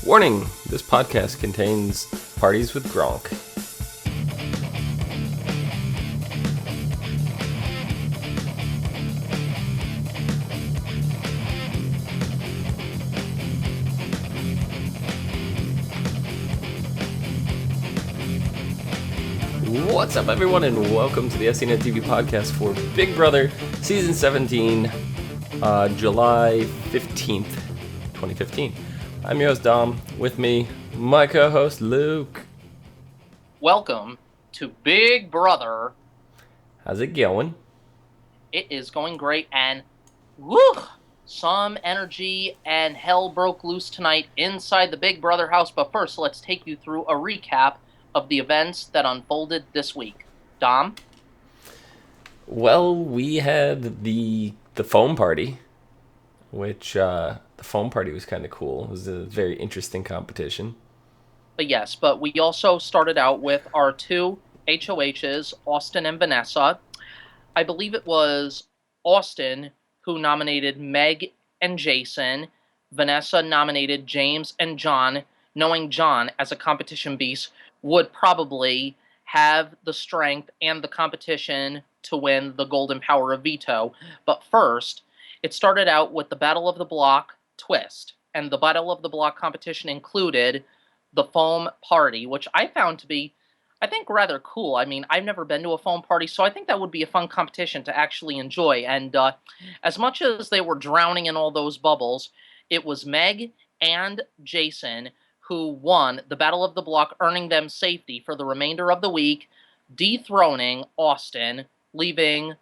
Warning, this podcast contains parties with Gronk. What's up, everyone, and welcome to the SCNet TV podcast for Big Brother Season 17, July 15th, 2015. I'm your host, Dom. With me, my co-host, Luke. Welcome to Big Brother. How's it going? It is going great, and some energy and hell broke loose tonight inside the Big Brother house. But first, let's take you through a recap of the events that unfolded this week. Dom? Well, we had the foam party, which the foam party was kind of cool. It was a very interesting competition. But we also started out with our two HOHs, Austin and Vanessa. I believe it was Austin who nominated Meg and Jason. Vanessa nominated James and John, knowing John, as a competition beast, would probably have the strength and the competition to win the Golden Power of Veto. But first, it started out with the Battle of the Block twist. And the Battle of the Block competition included the foam party, which I found to be, I think, rather cool. I mean, I've never been to a foam party, so I think that would be a fun competition to actually enjoy. And as much as they were drowning in all those bubbles, it was Meg and Jason who won the Battle of the Block, earning them safety for the remainder of the week, dethroning Austin, leaving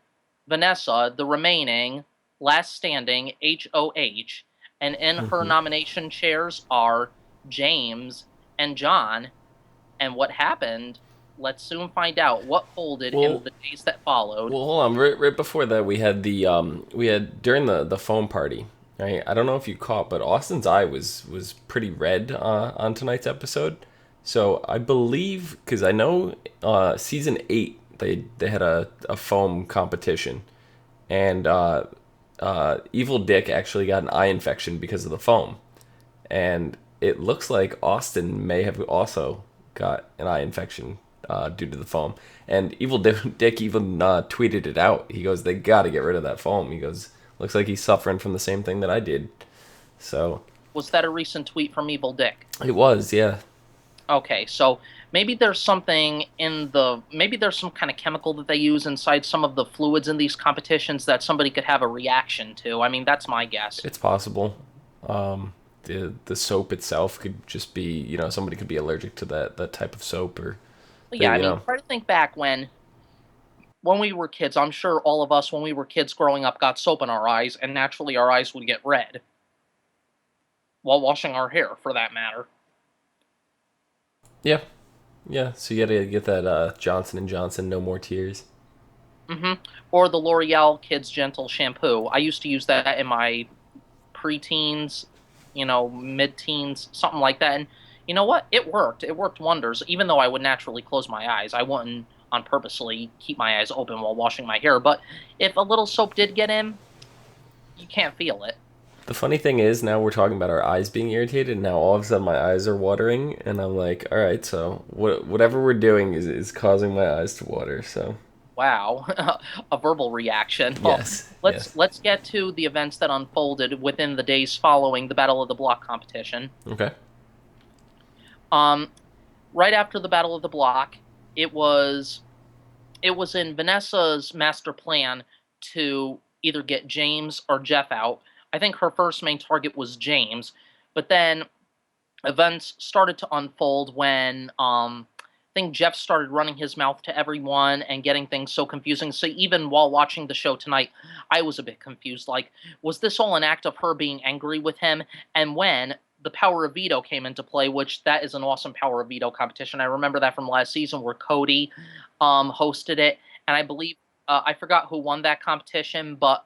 Vanessa the remaining last standing HOH. And in her nomination chairs are James and John. And what happened, let's soon find out what folded in the days that followed. Well, hold on. Right before that, we had during the foam party. Right, I don't know if you caught, but Austin's eye was pretty red on tonight's episode. So I believe, because I know season 8 they had a foam competition, and Evil Dick actually got an eye infection because of the foam, and it looks like Austin may have also got an eye infection due to the foam. And Evil Dick even tweeted it out. He goes, "They got to get rid of that foam." He goes, "Looks like he's suffering from the same thing that I did." So, was that a recent tweet from Evil Dick? It was, yeah. Okay, so maybe there's something maybe there's some kind of chemical that they use inside some of the fluids in these competitions that somebody could have a reaction to. I mean, that's my guess. It's possible. The soap itself could just be, somebody could be allergic to that type of soap, or. Yeah, I mean, try to think back when we were kids. I'm sure all of us, when we were kids growing up, got soap in our eyes, and naturally our eyes would get red while washing our hair, for that matter. Yeah. So you gotta get that Johnson & Johnson No More Tears. Or the L'Oreal Kids Gentle shampoo. I used to use that in my preteens, mid-teens, something like that. And you know what? It worked. It worked wonders. Even though I would naturally close my eyes, I wouldn't on purposely keep my eyes open while washing my hair. But if a little soap did get in, you can't feel it. The funny thing is, now we're talking about our eyes being irritated, and now all of a sudden my eyes are watering, and I'm like, all right, so whatever we're doing is causing my eyes to water, so. Wow, a verbal reaction. Yes. Let's get to the events that unfolded within the days following the Battle of the Block competition. Okay. Right after the Battle of the Block, it was in Vanessa's master plan to either get James or Jeff out. I think her first main target was James, but then events started to unfold when I think Jeff started running his mouth to everyone and getting things so confusing. So even while watching the show tonight, I was a bit confused. Like, was this all an act of her being angry with him? And when the Power of Veto came into play, which that is an awesome Power of Veto competition. I remember that from last season where Cody hosted it. And I believe, I forgot who won that competition, but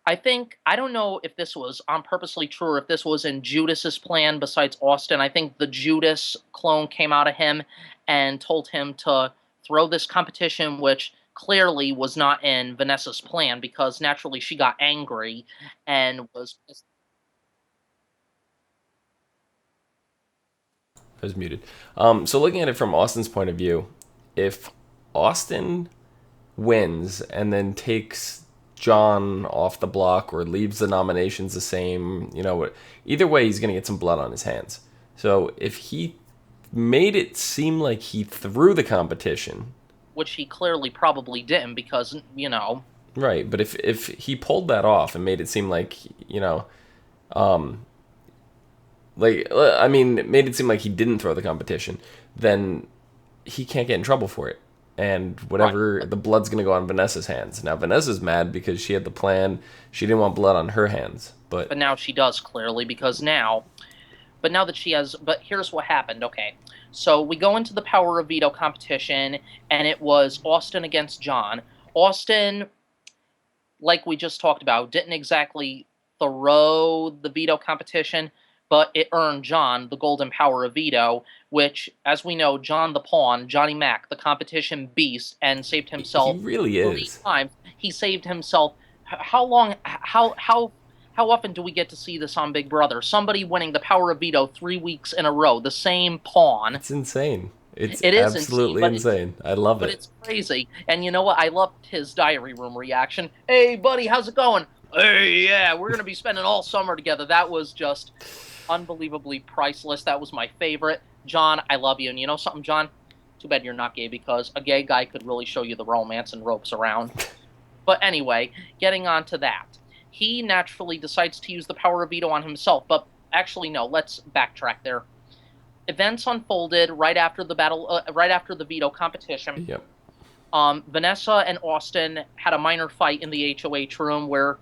I don't know if this was on purposely true or if this was in Judas's plan besides Austin. I think the Judas clone came out of him and told him to throw this competition, which clearly was not in Vanessa's plan because naturally she got angry and was I was muted. So looking at it from Austin's point of view, if Austin wins and then takes John off the block or leaves the nominations the same, either way, he's going to get some blood on his hands. So if he made it seem like he threw the competition, which he clearly probably didn't because, right? But if he pulled that off and made it seem like it made it seem like he didn't throw the competition, then he can't get in trouble for it. And right. whatever, the blood's going to go on Vanessa's hands. Now, Vanessa's mad because she had the plan. She didn't want blood on her hands. But now she does, clearly, because now that she has, but here's what happened, okay. So we go into the power of veto competition, and it was Austin against John. Austin, like we just talked about, didn't exactly throw the veto competition, but it earned John the golden power of veto, which, as we know, John the Pawn, Johnny Mac, the competition beast, and saved he himself really 3 times. He saved himself. How long? How often do we get to see this on Big Brother? Somebody winning the power of veto 3 weeks in a row, the same pawn. It's insane. It's It is insane, absolutely insane. I love but it. it's crazy. And you know what? I loved his diary room reaction. Hey, buddy, how's it going? Hey, yeah, we're gonna be spending all summer together. That was just unbelievably priceless. That was my favorite. John, I love you. And you know something, John? Too bad you're not gay, because a gay guy could really show you the romance and ropes around. But anyway, getting on to that. He naturally decides to use the power of veto on himself. But actually, no, let's backtrack there. Events unfolded right after the battle, right after the veto competition. Yep. Vanessa and Austin had a minor fight in the HOH room where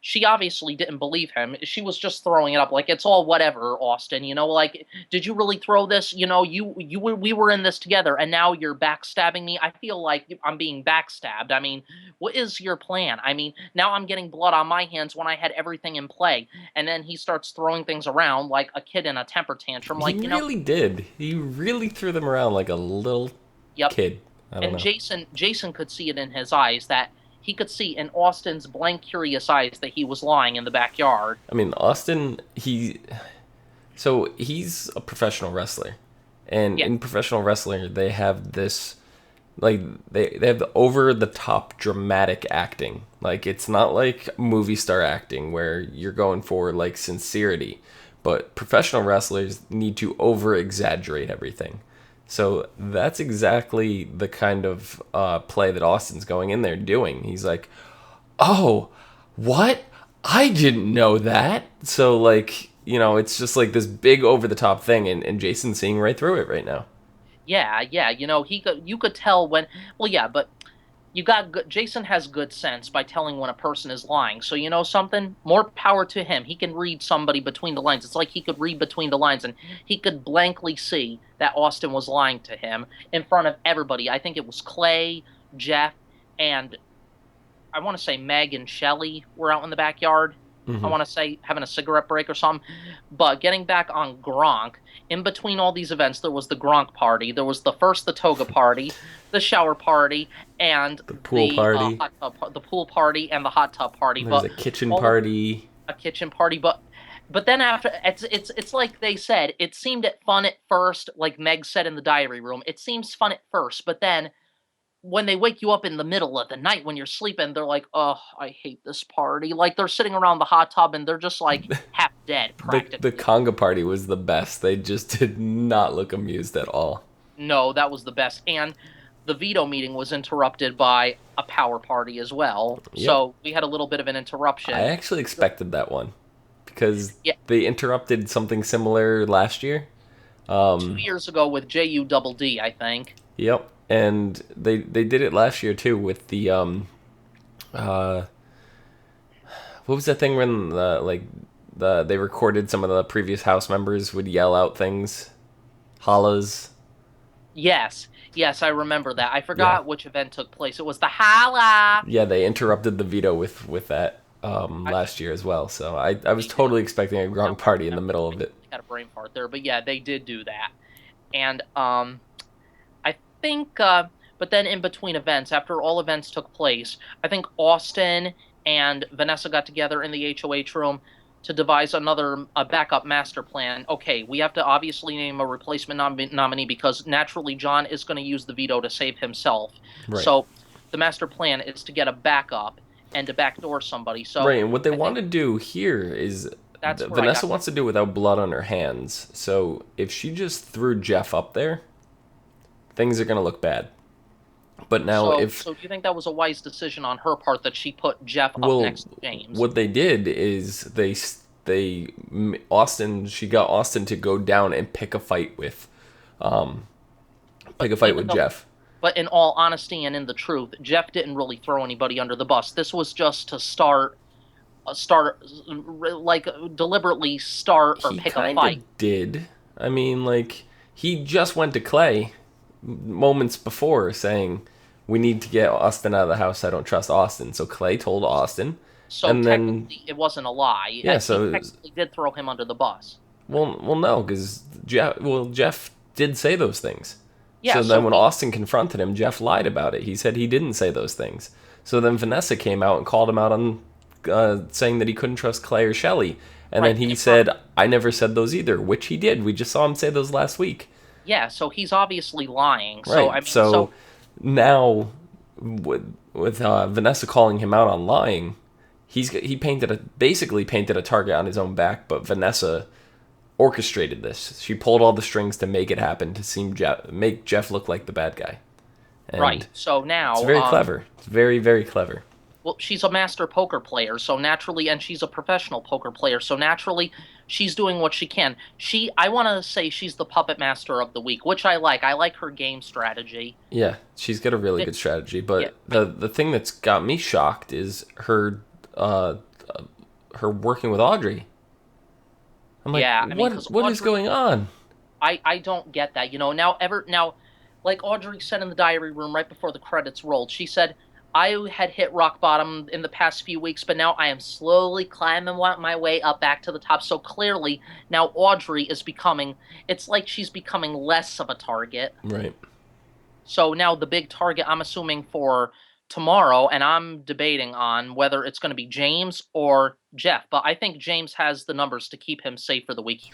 she obviously didn't believe him. She was just throwing it up like, it's all whatever, Austin. Like, did you really throw this? We were in this together, and now you're backstabbing me. I feel like I'm being backstabbed. I mean, what is your plan? I mean, now I'm getting blood on my hands when I had everything in play. And then he starts throwing things around like a kid in a temper tantrum. Like, He really did. He really threw them around like a little yep. kid. I don't And know. Jason could see it in his eyes, that he could see in Austin's blank, curious eyes that he was lying in the backyard. I mean, Austin, he's a professional wrestler. And Yeah, in professional wrestling, they have this, like, they have the over the top dramatic acting. Like, it's not like movie star acting where you're going for, like, sincerity. But professional wrestlers need to over exaggerate everything. So that's exactly the kind of play that Austin's going in there doing. He's like, oh, what? I didn't know that. So, like, it's just like this big over the top thing, and Jason's seeing right through it right now. yeah. You could tell when. Well, yeah, but Jason has good sense by telling when a person is lying. So you know something? More power to him. He can read somebody between the lines. It's like he could read between the lines, and he could blankly see that Austin was lying to him in front of everybody. I think it was Clay, Jeff, and I want to say Meg and Shelly were out in the backyard. I Hmm. want to say having a cigarette break or something. But getting back on Gronk, in between all these events, there was the Gronk party. There was the toga party, the shower party, and The pool party. the pool party and the hot tub party. There's But a kitchen all of party. a kitchen party. But then after, it's like they said, it seemed fun at first, like Meg said in the diary room. It seems fun at first, but then when they wake you up in the middle of the night when you're sleeping, they're like, "Oh, I hate this party." Like they're sitting around the hot tub and they're just like half dead The practically. conga party was the best. They just did not look amused at all. No, that was the best. And the veto meeting was interrupted by a power party as well. Yep. So we had a little bit of an I interruption. actually expected that one because Yeah, they interrupted something similar last year. 2 years ago with JU Double D, I think. Yep. And they did it last year too with the uh what was that thing when they recorded some of the previous house members would yell out things, hollers. Yes, yes, I remember that. I Yeah. forgot which event took place. It was the Hala. Yeah, they interrupted the veto with that I, last year as well. So I was they did. totally expecting a grong party in the middle I of it. had a brain fart there, but yeah, they did do that. And I think, but then in between events, after all events took place, I think Austin and Vanessa got together in the HOH room. to devise another a backup master plan. Okay, we have to obviously name a replacement nominee because naturally John is going to use the veto to save himself. Right. So the master plan is to get a backup and to backdoor somebody. So Right, and what they I want think to do here is that's where I Vanessa got. wants to do it without blood on her hands. So if she just threw Jeff up there, things are going to look bad. But now So if so do you think that was a wise decision on her part that she put Jeff up well, next to James? what they did is they Austin she got Austin to go down and But pick a fight even with though Jeff. but in all honesty and in the truth, Jeff didn't really throw anybody under the bus. This was just to like deliberately start or He pick a kind fight. of did. I mean, like he just went to Clay moments before saying we need to get Austin out of the house. I don't trust Austin. So Clay told Austin, So and then technically, it wasn't a lie. yeah, He so technically did throw him under the bus. well, no, because Jeff did say those things. Yeah. So then So when he Austin confronted him, Jeff lied about it. He said he didn't say those things. So then Vanessa came out and called him out on saying that he couldn't trust Clay or Shelley. And then right he confirmed. said, I never said those either, which he did. We just saw him say those last week. Yeah. So he's obviously lying. So I Right. mean, So so now, with Vanessa calling him out on lying, he basically painted a target on his own back. But Vanessa orchestrated this. She pulled all the strings to make it happen to make Jeff look like the bad guy, right. and So it's now, very clever. It's very very clever. well, she's a master poker player, so naturally, and she's a professional poker player, so naturally, she's doing what she can. I want to say she's the puppet master of the week, which I like. I like her game strategy. Yeah, she's got a really It, good strategy. yeah, But the thing that's got me shocked is uh, her working with Audrey. I'm like, yeah. I mean, because what is going on? I don't get that. Now, like Audrey said in the diary room right before the credits rolled, she said, I had hit rock bottom in the past few weeks, but now I am slowly climbing my way up back to the top. So clearly now Audrey is becoming, it's like she's becoming less of a target. Right. So now the big target, I'm assuming for tomorrow, and I'm debating on whether it's going to be James or Jeff, but I think James has the numbers to keep him safe for the week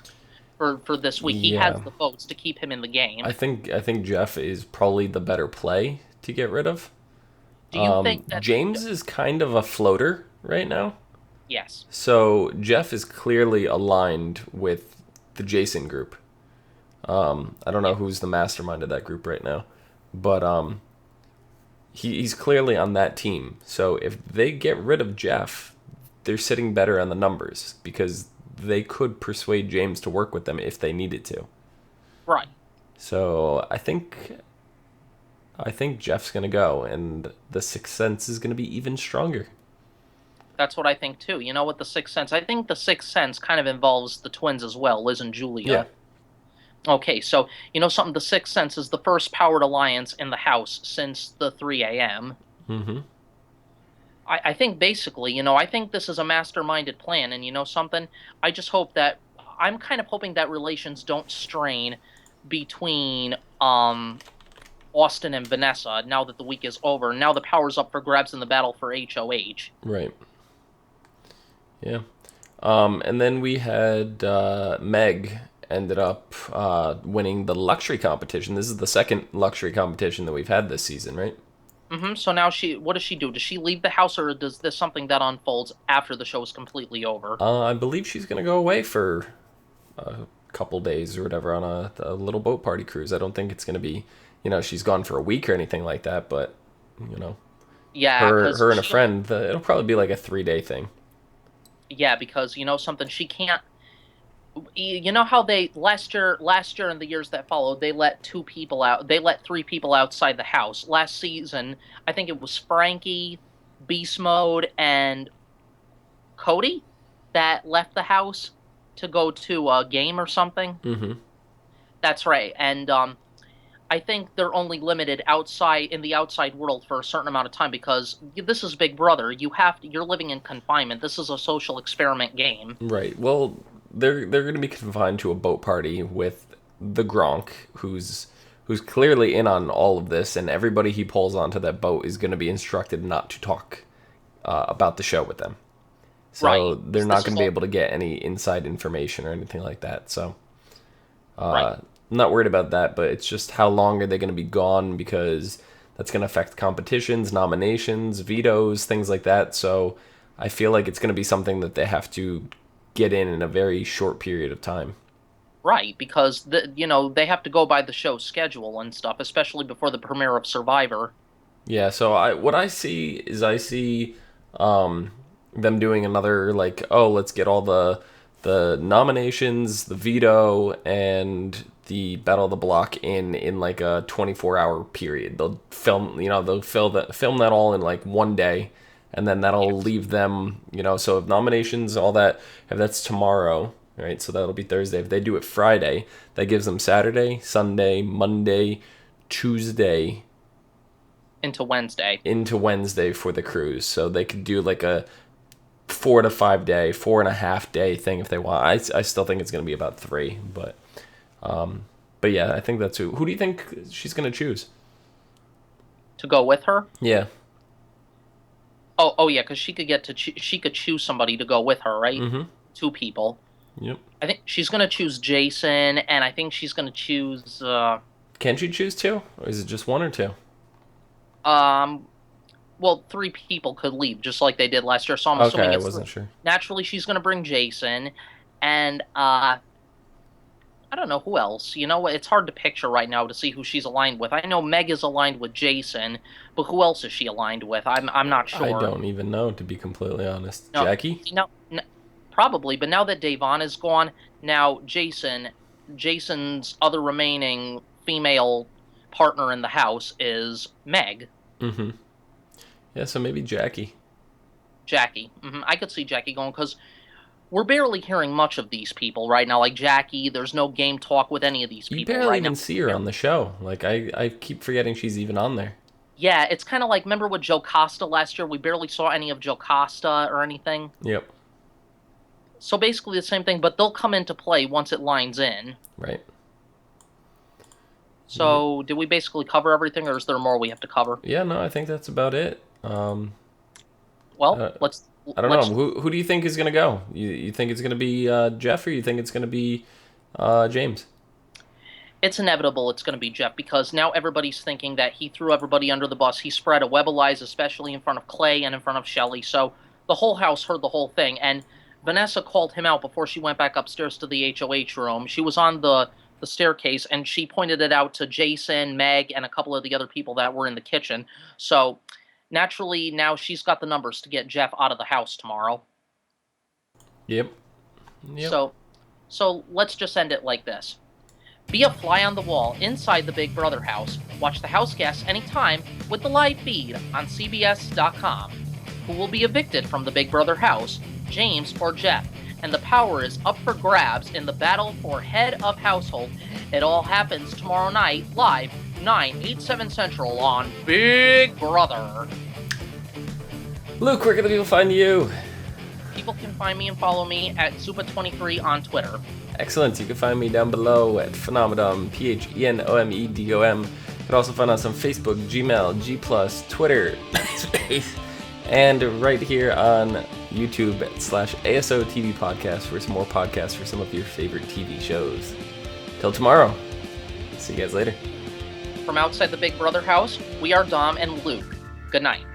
for this week. He has Yeah. the votes to keep him in the game. I think Jeff is probably the better play to get rid of. Do you think that James is kind of a floater right now. yes. So Jeff is clearly aligned with the Jason group. I don't know who's the mastermind of that group right now, but he's clearly on that team. So if they get rid of Jeff, they're sitting better on the numbers because they could persuade James to work with them if they needed to. Right. So I think Jeff's gonna go, and the Sixth Sense is gonna be even stronger. That's what I think too. You know what the Sixth Sense? I think the Sixth Sense kind of involves the twins as well, Liz and Yeah. Julia. Okay, so you know something? The Sixth Sense is the first powered alliance in the House since the 3 a.m. Mm-hmm. I think basically, I think this is a masterminded plan, and you know something? I just hope that I'm kind of hoping that relations don't strain between Austin and Vanessa now that the week is over. Now the power's up for grabs in the battle for HOH. Right. Yeah. And then we had Meg ended up winning the luxury competition. This is the second luxury competition that we've had this season, right? So now what does she do? Does she leave the house, or does this something that unfolds after the show is completely over? I believe she's gonna go away for a couple days or whatever on a little boat party cruise. I don't think it's gonna be, she's gone for a week or anything like that. But you know, Yeah, her and a friend, it'll probably be like a 3-day thing. yeah, because you know something, she can't. You know how they last year and the years that followed, they let two people out. They let three people outside the house. Last season, I think it was Frankie, Beast Mode, and Cody that left the house to go to a game or something. Mm-hmm. That's right, and I think they're only limited outside in the outside world for a certain amount of time because this is Big Brother. You're living in confinement. This is a social experiment game. Right. Well, they're going to be confined to a boat party with the Gronk, who's clearly in on all of this, and everybody he pulls onto that boat is going to be instructed not to talk about the show with them. So Right. they're So not this going is to be all able to get any inside information or anything like that. So right. I'm not worried about that, but it's just how long are they going to be gone, because that's going to affect competitions, nominations, vetoes, things like that. So I feel like it's going to be something that they have to get in a very short period of time. Right, because they have to go by the show's schedule and stuff, especially before the premiere of Survivor. Yeah, so what I see is I see um, them doing another, like, oh, let's get all the nominations, the veto, and the Battle of the Block in like a 24-hour period. They'll film that all in like one day, and then that'll Yes. leave them, so if nominations, all that, if that's tomorrow, right? So that'll be Thursday. If they do it Friday, that gives them Saturday, Sunday, Monday, Tuesday Into Wednesday. into Wednesday for the cruise. So they could do like a 4 to 5 day, 4.5 day thing if they want. I still think it's going to be about 3, but yeah, I think that's who do you think she's going to choose? To go with her. Yeah. Oh yeah, because she could choose somebody to go with her, right? Mm-hmm. Two people. Yep. I think she's gonna choose Jason, and I think she's gonna choose Can she choose 2, or is it just 1 or 2? um well, three people could leave just like they did last year. So I'm Okay, assuming I it's wasn't sure. naturally she's gonna bring Jason, and I don't know who else. You know, it's hard to picture right now to see who she's aligned with. I know Meg is aligned with Jason, but who else is she aligned with? I'm not I sure. don't even know, to be completely honest. No, Jackie? see now, probably, but now that Davon is gone, now Jason's other remaining female partner in the house is Meg, Mm-hmm. Yeah, so maybe Jackie. Jackie. I could see Jackie going because we're barely hearing much of these people right now. Like Jackie, there's no game talk with any of these You people barely right now. even see her on the show. Like, I keep forgetting she's even on there. Yeah, it's kind of like, remember with Joe Costa last year? We barely saw any of Joe Costa or anything. Yep. So basically the same thing, but they'll come into play once it lines in. Right. Yep. So did we basically cover everything, or is there more we have to cover? Yeah, no, I think that's about it. Well, Uh, let's I don't know. let's. Who do you think is gonna go? You think it's gonna be Jeff, or you think it's gonna be James? It's inevitable. It's going to be Jeff because now everybody's thinking that he threw everybody under the bus. He spread a web of lies, especially in front of Clay and in front of Shelley. So the whole house heard the whole thing, and Vanessa called him out before she went back upstairs to the HOH room. She was on the staircase, and she pointed it out to Jason, Meg, and a couple of the other people that were in the kitchen. So naturally, now she's got the numbers to get Jeff out of the house tomorrow. Yep. Yep. So let's just end it like this. Be a fly on the wall inside the Big Brother house. Watch the house guests anytime with the live feed on CBS.com. Who will be evicted from the Big Brother house, James or Jeff? And the power is up for grabs in the battle for head of household. It all happens tomorrow night, live, 9/8/7 Central on Big Brother. Luke, where can the people find you? People can find me and follow me at Zupa23 on Twitter. Excellent. You can find me down below at Phenomedom, PHENOMEDOM. You can also find us on Facebook, Gmail, G+, Twitter, and right here on YouTube /ASO TV Podcast for some more podcasts for some of your favorite TV shows. Till tomorrow. See you guys later. From outside the Big Brother house, we are Dom and Luke. Good night.